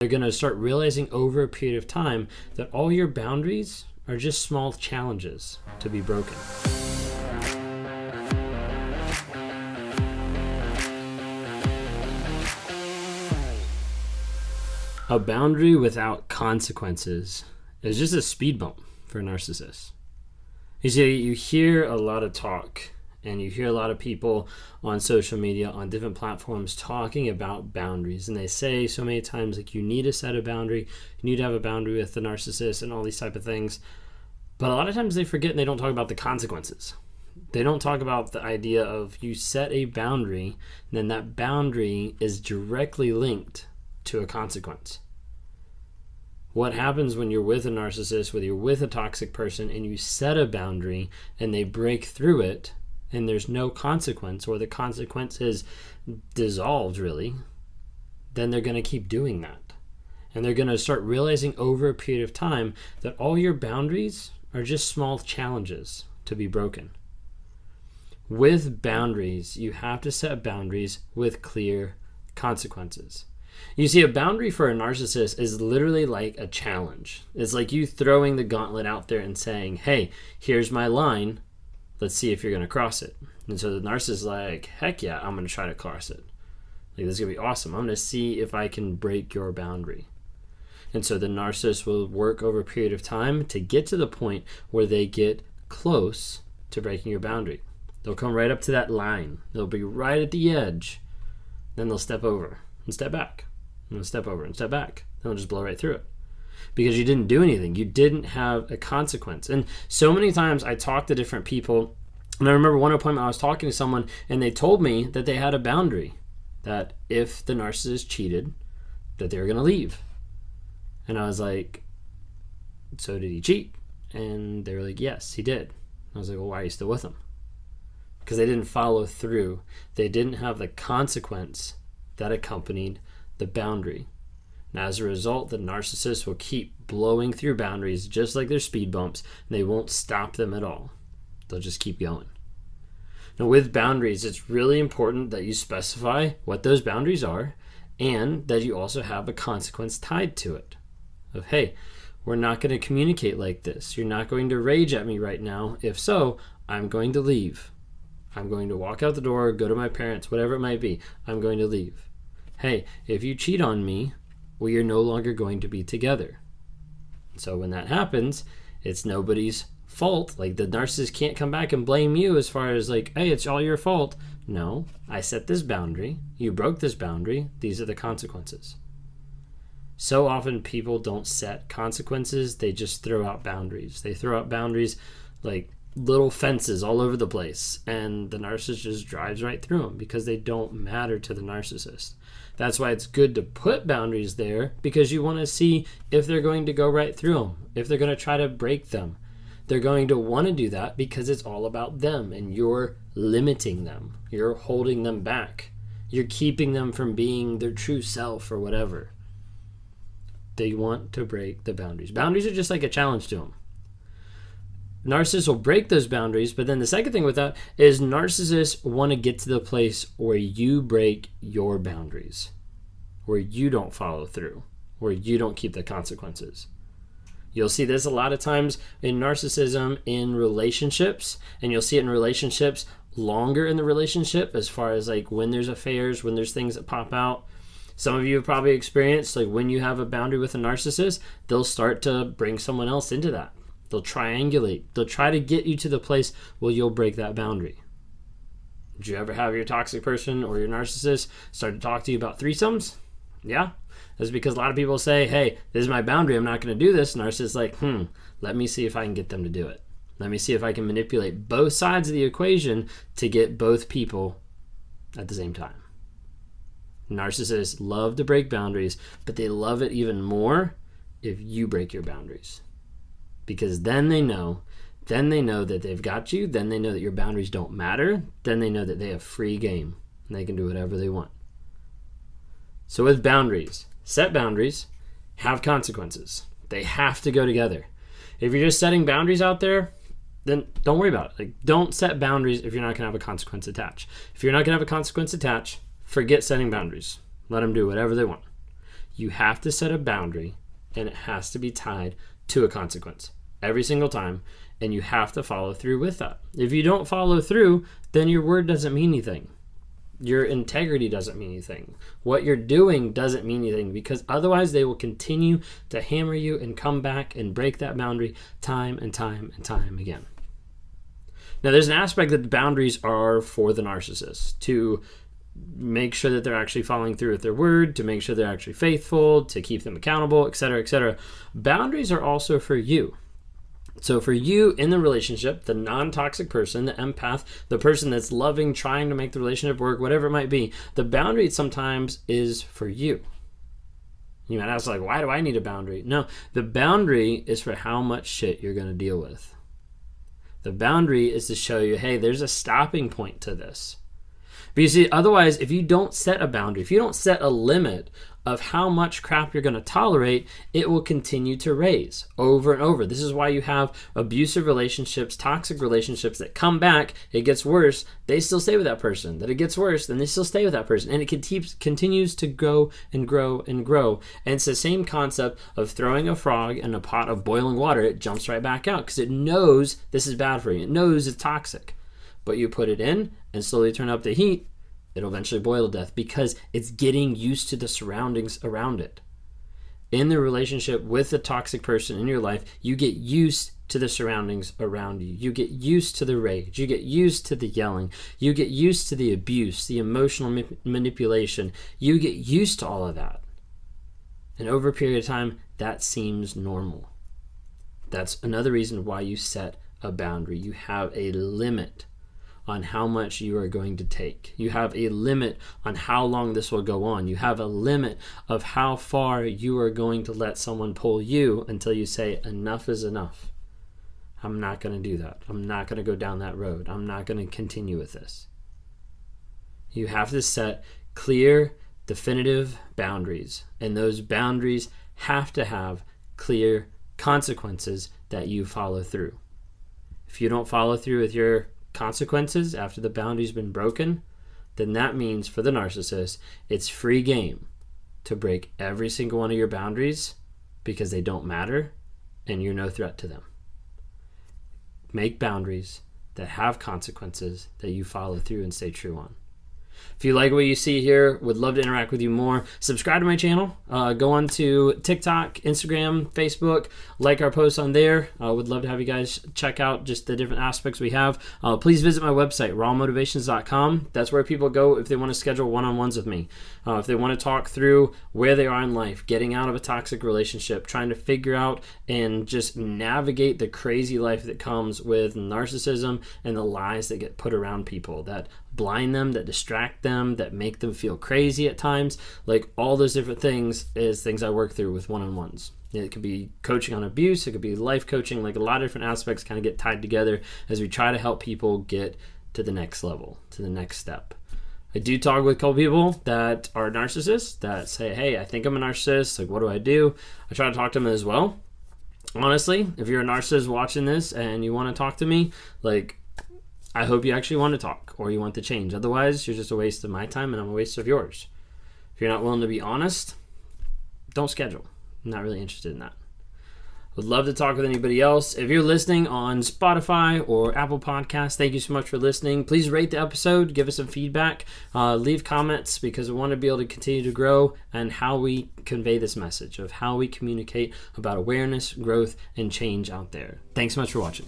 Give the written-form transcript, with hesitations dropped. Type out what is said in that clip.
They're going to start realizing over a period of time that all your boundaries are just small challenges to be broken. A boundary without consequences is just a speed bump for narcissists. You see, you hear a lot of talk and you hear a lot of people on social media, on different platforms talking about boundaries. And they say so many times, like, you need to set a boundary, you need to have a boundary with the narcissist and all these type of things. But a lot of times they forget and they don't talk about the consequences. They don't talk about the idea of you set a boundary, and then that boundary is directly linked to a consequence. What happens when you're with a narcissist, whether you're with a toxic person, and you set a boundary and they break through it and there's no consequence, or the consequence is dissolved really, then they're going to keep doing that. And they're going to start realizing over a period of time that all your boundaries are just small challenges to be broken. With boundaries, you have to set boundaries with clear consequences. You see, a boundary for a narcissist is literally like a challenge. It's like you throwing the gauntlet out there and saying, hey, here's my line. Let's see if you're going to cross it. And so the narcissist is like, heck yeah, I'm going to try to cross it. Like, this is going to be awesome. I'm going to see if I can break your boundary. And so the narcissist will work over a period of time to get to the point where they get close to breaking your boundary. They'll come right up to that line. They'll be right at the edge. Then they'll step over and step back. And they'll step over and step back. They'll just blow right through it. Because you didn't do anything. You didn't have a consequence. And so many times I talk to different people, and I remember one appointment I was talking to someone and they told me that they had a boundary, that if the narcissist cheated, that they were going to leave. And I was like, so did he cheat? And they were like, yes, he did. I was like, well, why are you still with him? Because they didn't follow through. They didn't have the consequence that accompanied the boundary. Now, as a result, the narcissist will keep blowing through boundaries just like their speed bumps, and they won't stop them at all. They'll just keep going. Now, with boundaries, it's really important that you specify what those boundaries are and that you also have a consequence tied to it. Of, hey, we're not going to communicate like this. You're not going to rage at me right now. If so, I'm going to leave. I'm going to walk out the door, go to my parents, whatever it might be. I'm going to leave. Hey, if you cheat on me, well, you're no longer going to be together. So when that happens, it's nobody's fault. Like, the narcissist can't come back and blame you as far as like, hey, it's all your fault. No, I set this boundary. You broke this boundary. These are the consequences. So often people don't set consequences. They just throw out boundaries. They throw out boundaries like little fences all over the place. And the narcissist just drives right through them because they don't matter to the narcissist. That's why it's good to put boundaries there, because you want to see if they're going to go right through them, if they're going to try to break them. They're going to want to do that because it's all about them and you're limiting them. You're holding them back. You're keeping them from being their true self or whatever. They want to break the boundaries. Boundaries are just like a challenge to them. Narcissists will break those boundaries, but then the second thing with that is narcissists want to get to the place where you break your boundaries, where you don't follow through, where you don't keep the consequences. You'll see this a lot of times in narcissism in relationships, and you'll see it in relationships longer in the relationship as far as like when there's affairs, when there's things that pop out. Some of you have probably experienced like when you have a boundary with a narcissist, they'll start to bring someone else into that. They'll triangulate. They'll try to get you to the place where you'll break that boundary. Did you ever have your toxic person or your narcissist start to talk to you about threesomes? Yeah. That's because a lot of people say, hey, this is my boundary. I'm not going to do this. Narcissist is like, let me see if I can get them to do it. Let me see if I can manipulate both sides of the equation to get both people at the same time. Narcissists love to break boundaries, but they love it even more if you break your boundaries. Because then they know that they've got you. Then they know that your boundaries don't matter. Then they know that they have free game and they can do whatever they want. So with boundaries, set boundaries, have consequences. They have to go together. If you're just setting boundaries out there, then don't worry about it. Like, don't set boundaries if you're not going to have a consequence attached. If you're not going to have a consequence attached, forget setting boundaries. Let them do whatever they want. You have to set a boundary, and it has to be tied to a consequence every single time, and you have to follow through with that. If you don't follow through, then your word doesn't mean anything. Your integrity doesn't mean anything. What you're doing doesn't mean anything, because otherwise they will continue to hammer you and come back and break that boundary time and time and time again. Now, there's an aspect that the boundaries are for the narcissist, to make sure that they're actually following through with their word, to make sure they're actually faithful, to keep them accountable, etc., etc. Boundaries are also for you. So for you in the relationship, the non-toxic person, the empath, the person that's loving, trying to make the relationship work, whatever it might be, the boundary sometimes is for you. You might ask, like, why do I need a boundary? No, the boundary is for how much shit you're going to deal with. The boundary is to show you, hey, there's a stopping point to this. But you see, otherwise, if you don't set a boundary, if you don't set a limit of how much crap you're going to tolerate, it will continue to raise over and over. This is why you have abusive relationships, toxic relationships that come back, it gets worse, they still stay with that person. That it gets worse, then they still stay with that person. And it continues to grow and grow and grow. And it's the same concept of throwing a frog in a pot of boiling water. It jumps right back out because it knows this is bad for you. It knows it's toxic. But you put it in and slowly turn up the heat, it'll eventually boil to death because it's getting used to the surroundings around it. In the relationship with the toxic person in your life, you get used to the surroundings around you. You get used to the rage. You get used to the yelling. You get used to the abuse, the emotional manipulation. You get used to all of that. And over a period of time, that seems normal. That's another reason why you set a boundary. You have a limit on how much you are going to take. You have a limit on how long this will go on. You have a limit of how far you are going to let someone pull you until you say, enough is enough. I'm not going to do that. I'm not going to go down that road. I'm not going to continue with this. You have to set clear, definitive boundaries, and those boundaries have to have clear consequences that you follow through. If you don't follow through with your consequences after the boundary's been broken, then that means for the narcissist, it's free game to break every single one of your boundaries because they don't matter and you're no threat to them. Make boundaries that have consequences that you follow through and stay true on. If you like what you see here, would love to interact with you more, subscribe to my channel. Go on to TikTok, Instagram, Facebook, like our posts on there. Would love to have you guys check out just the different aspects we have. Please visit my website, rawmotivations.com. That's where people go if they want to schedule one-on-ones with me. If they want to talk through where they are in life, getting out of a toxic relationship, trying to figure out and just navigate the crazy life that comes with narcissism and the lies that get put around people that blind them, that distract them, that make them feel crazy at times. Like all those different things is things I work through with one-on-ones. It could be coaching on abuse, it could be life coaching, like a lot of different aspects kind of get tied together as we try to help people get to the next level, to the next step. I do talk with a couple people that are narcissists that say, hey, I think I'm a narcissist, like what do I do? I try to talk to them as well. Honestly, if you're a narcissist watching this and you want to talk to me, like I hope you actually want to talk or you want to change. Otherwise, you're just a waste of my time and I'm a waste of yours. If you're not willing to be honest, don't schedule. I'm not really interested in that. Would love to talk with anybody else. If you're listening on Spotify or Apple Podcasts, thank you so much for listening. Please rate the episode, give us some feedback, leave comments because we want to be able to continue to grow and how we convey this message of how we communicate about awareness, growth, and change out there. Thanks so much for watching.